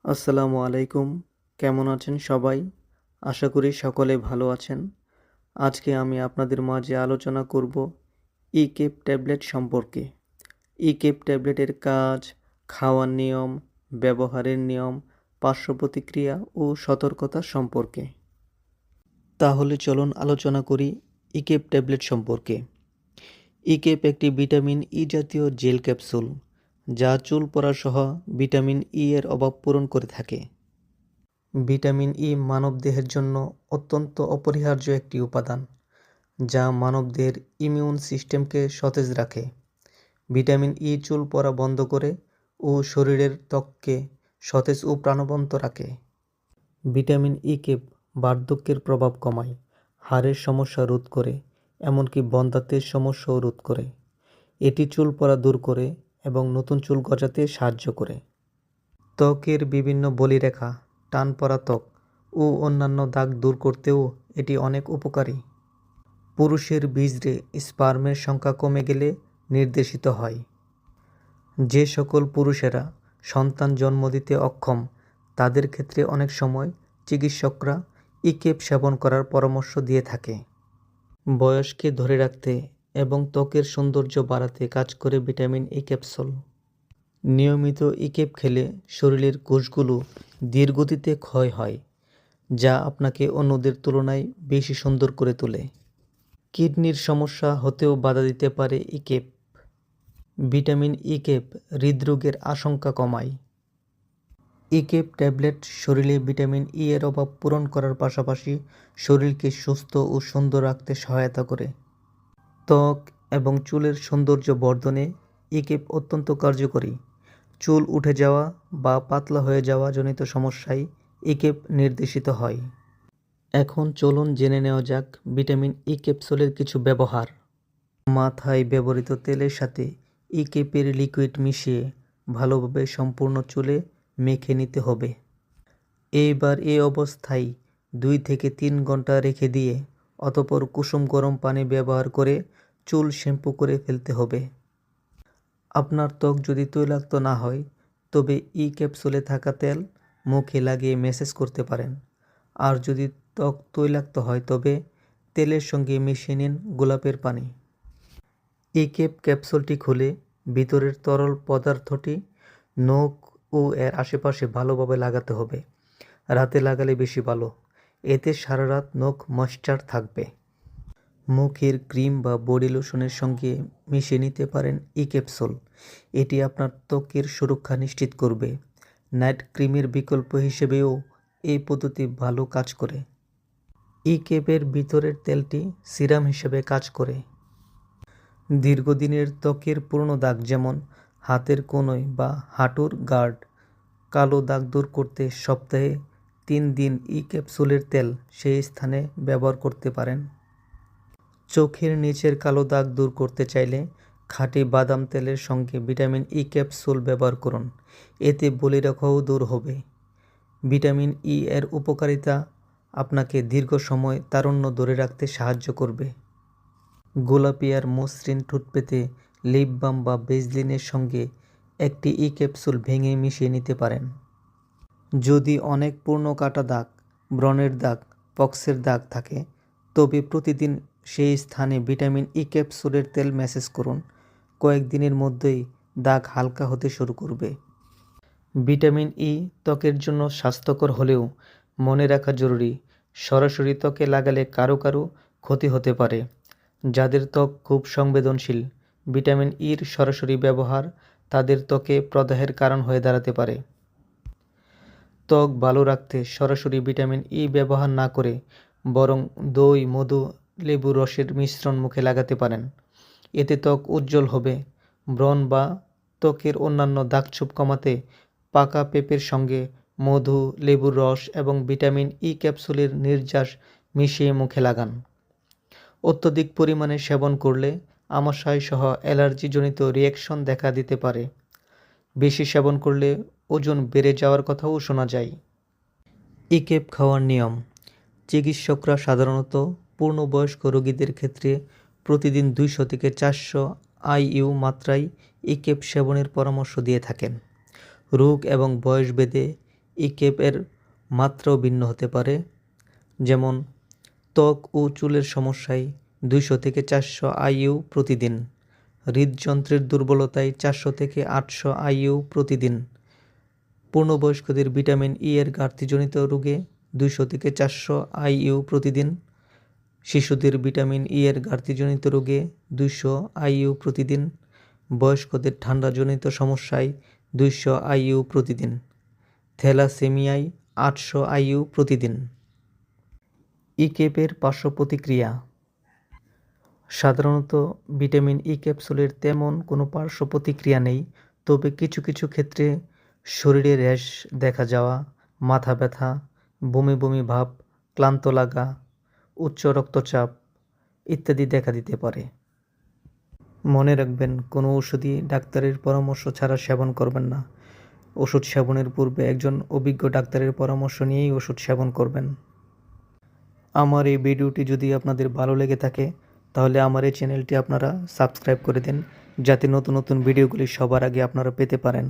আসসালামু আলাইকুম। কেমন আছেন সবাই? আশা করি সকলে ভালো আছেন। আজকে আমি আপনাদের মাঝে আলোচনা করব ইকেপ ট্যাবলেট সম্পর্কে। ইকেপ ট্যাবলেটের কাজ, খাওয়ার নিয়ম, ব্যবহারের নিয়ম, পার্শ্ব প্রতিক্রিয়া ও সতর্কতা সম্পর্কে। তাহলে চলুন আলোচনা করি ইকেপ ট্যাবলেট সম্পর্কে। ইকেপ একটি ভিটামিন ই জাতীয় জেল ক্যাপসুল, যা চুল পড়া সহ ভিটামিন ই এর অভাব পূরণ করে থাকে। ভিটামিন ই মানবদেহের জন্য অত্যন্ত অপরিহার্য একটি উপাদান, যা মানবদেহের ইমিউন সিস্টেমকে সতেজ রাখে। ভিটামিন ই চুল পড়া বন্ধ করে ও শরীরের ত্বককে সতেজ ও প্রাণবন্ত রাখে। ভিটামিন ই কে বার্ধক্যের প্রভাব কমায়, হাড়ের সমস্যা রোধ করে, এমনকি বন্ধ্যাত্বের সমস্যাও রোধ করে। এটি চুল পড়া দূর করে এবং নতুন চুল গজাতে সাহায্য করে। ত্বকের বিভিন্ন বলিরেখা, টান পড়া ত্বক ও অন্যান্য দাগ দূর করতেও এটি অনেক উপকারী। পুরুষের বীর্যে স্পার্মের সংখ্যা কমে গেলে নির্দেশিত হয়। যে সকল পুরুষেরা সন্তান জন্ম দিতে অক্ষম, তাদের ক্ষেত্রে অনেক সময় চিকিৎসকরা ইকেপ সেবন করার পরামর্শ দিয়ে থাকে। বয়সকে ধরে রাখতে এবং ত্বকের সৌন্দর্য বাড়াতে কাজ করে ভিটামিন ই ক্যাপসুল। নিয়মিত ইকেপ খেলে শরীরের কোষগুলো ধীরগতিতে ক্ষয় হয়, যা আপনাকে অন্যদের তুলনায় বেশি সুন্দর করে তোলে। কিডনির সমস্যা হতেও বাধা দিতে পারে ইকেপ। ভিটামিন ইকেপ হৃদরোগের আশঙ্কা কমায়। ইকেপ ট্যাবলেট শরীরে ভিটামিন ই এর অভাব পূরণ করার পাশাপাশি শরীরকে সুস্থ ও সুন্দর রাখতে সহায়তা করে। ত্বক এবং চুলের সৌন্দর্য বর্ধনে ইকেপ অত্যন্ত কার্যকরী। চুল উঠে যাওয়া বা পাতলা হয়ে যাওয়া জনিত সমস্যায় ইকেপ নির্দেশিত হয়। এখন চলুন জেনে নেওয়া যাক ভিটামিন ই ক্যাপসুলের কিছু ব্যবহার। মাথায় ব্যবহৃত তেলের সাথে ইকেপের লিকুইড মিশিয়ে ভালোভাবে সম্পূর্ণ চুলে মেখে নিতে হবে। এইবার এই অবস্থায় 2 থেকে 3 ঘন্টা রেখে দিয়ে অতঃপর কুসুম গরম পানি ব্যবহার করে চুল শ্যাম্পু করে ফেলতে হবে। আপনার ত্বক যদি তৈলাক্ত না হয়, তবে ই ক্যাপসুলে থাকা তেল মুখে লাগিয়ে ম্যাসাজ করতে পারেন। আর যদি ত্বক তৈলাক্ত হয়, তবে তেলের সঙ্গে মিশিয়ে নিন গোলাপের পানি। ইকেপ ক্যাপসুলটি খুলে ভিতরের তরল পদার্থটি নখ ও এর আশেপাশে ভালোভাবে লাগাতে হবে। রাতে লাগালে বেশি ভালো, এতে সারা রাত নখ ময়েশ্চার থাকবে। মুখের ক্রিম বা বডি লোশনের সঙ্গে মিশিয়ে নিতে পারেন ই ক্যাপসুল। এটি আপনার ত্বকের সুরক্ষা নিশ্চিত করবে। নাইট ক্রিমের বিকল্প হিসেবেও এই পদ্ধতি ভালো কাজ করে। ই ক্যাপের ভিতরের তেলটি সিরাম হিসেবে কাজ করে। দীর্ঘদিনের ত্বকের পুরনো দাগ, যেমন হাতের কোনোয় বা হাঁটুর গার্ড, কালো দাগ দূর করতে সপ্তাহে 3 দিন ই ক্যাপসুলের তেল সেই স্থানে ব্যবহার করতে পারেন। চোখের নিচের কালো দাগ দূর করতে চাইলে খাঁটি বাদাম তেলের সঙ্গে ভিটামিন ই ক্যাপসুল ব্যবহার করুন, এতে বলিরেখাও দূর হবে। ভিটামিন ই এর উপকারিতা আপনাকে দীর্ঘ সময় তারুণ্য ধরে রাখতে সাহায্য করবে। গোলাপি আর মসৃণ ঠোঁট পেতে লিপ বাম বা ভেজলিনের সঙ্গে একটি ই ক্যাপসুল ভেঙে মিশিয়ে নিতে পারেন। যদি অনেক পূর্ণ কাটা দাগ, ব্রণের দাগ, পক্সের দাগ থাকে, তবে প্রতিদিন সেই স্থানে ভিটামিন ই ক্যাপসুলের তেল ম্যাসাজ করুন। কয়েকদিনের মধ্যেই দাগ হালকা হতে শুরু করবে। ভিটামিন ই ত্বকের জন্য স্বাস্থ্যকর হলেও মনে রাখা জরুরি, সরাসরি ত্বকে লাগালে কারো কারো ক্ষতি হতে পারে। যাদের ত্বক খুব সংবেদনশীল, ভিটামিন ইর সরাসরি ব্যবহার তাদের ত্বকে প্রদাহের কারণ হয়ে দাঁড়াতে পারে। ত্বক ভালো রাখতে সরাসরি ভিটামিন ই ব্যবহার না করে বরং দই, মধু, লেবুর রসের মিশ্রণ মুখে লাগাতে পারেন। এতে ত্বক উজ্জ্বল হবে। ব্রণ বা ত্বকের অন্যান্য দাগছোপ কমাতে পাকা পেঁপের সঙ্গে মধু, লেবুর রস এবং ভিটামিন ই ক্যাপসুলের নির্যাস মিশিয়ে মুখে লাগান। অত্যধিক পরিমাণে সেবন করলে আমাশয় সহ অ্যালার্জিজনিত রিঅ্যাকশন দেখা দিতে পারে। বেশি সেবন করলে ওজন বেড়ে যাওয়ার কথাও শোনা যায়। ইকেপ খাওয়ার নিয়ম। চিকিৎসকরা সাধারণত পূর্ণবয়স্ক রোগীদের ক্ষেত্রে প্রতিদিন 200 থেকে 400 IU মাত্রায় ইকেপ সেবনের পরামর্শ দিয়ে থাকেন। রোগ এবং বয়স ভেদে এই ক্যাপের মাত্রাও ভিন্ন হতে পারে, যেমন ত্বক ও চুলের সমস্যায় 200 থেকে 400 IU প্রতিদিন, হৃদযন্ত্রের দুর্বলতায় 400 থেকে 800 IU প্রতিদিন, পূর্ণবয়স্কদের ভিটামিন ই এর ঘাটতিজনিত রোগে 200 থেকে 400 IU প্রতিদিন, শিশুদের ভিটামিন ই এর ঘাটতিজনিত রোগে 200 IU প্রতিদিন, বয়স্কদের ঠান্ডাজনিত সমস্যায় 200 IU প্রতিদিন, থ্যালাসেমিয়ায় 800 IU প্রতিদিন। ই ক্যাপের পার্শ্ব প্রতিক্রিয়া। সাধারণত ভিটামিন ই ক্যাপসুলের তেমন কোনো পার্শ্ব প্রতিক্রিয়া নেই, তবে কিছু কিছু ক্ষেত্রে শরীরে র্যাশ দেখা যাওয়া, মাথা ব্যথা, বমি বমি ভাব, ক্লান্ত লাগা, উচ্চ রক্তচাপ ইত্যাদি দেখা দিতে পারে। মনে রাখবেন, কোনো ওষুধই ডাক্তারের পরামর্শ ছাড়া সেবন করবেন না। ওষুধ সেবনের পূর্বে একজন অভিজ্ঞ ডাক্তারের পরামর্শ নিয়েই ওষুধ সেবন করবেন। আমার এই ভিডিওটি যদি আপনাদের ভালো লেগে থাকে তাহলে আমার এই চ্যানেলটি আপনারা সাবস্ক্রাইব করে দিন, যাতে নতুন নতুন ভিডিওগুলি সবার আগে আপনারা পেতে পারেন।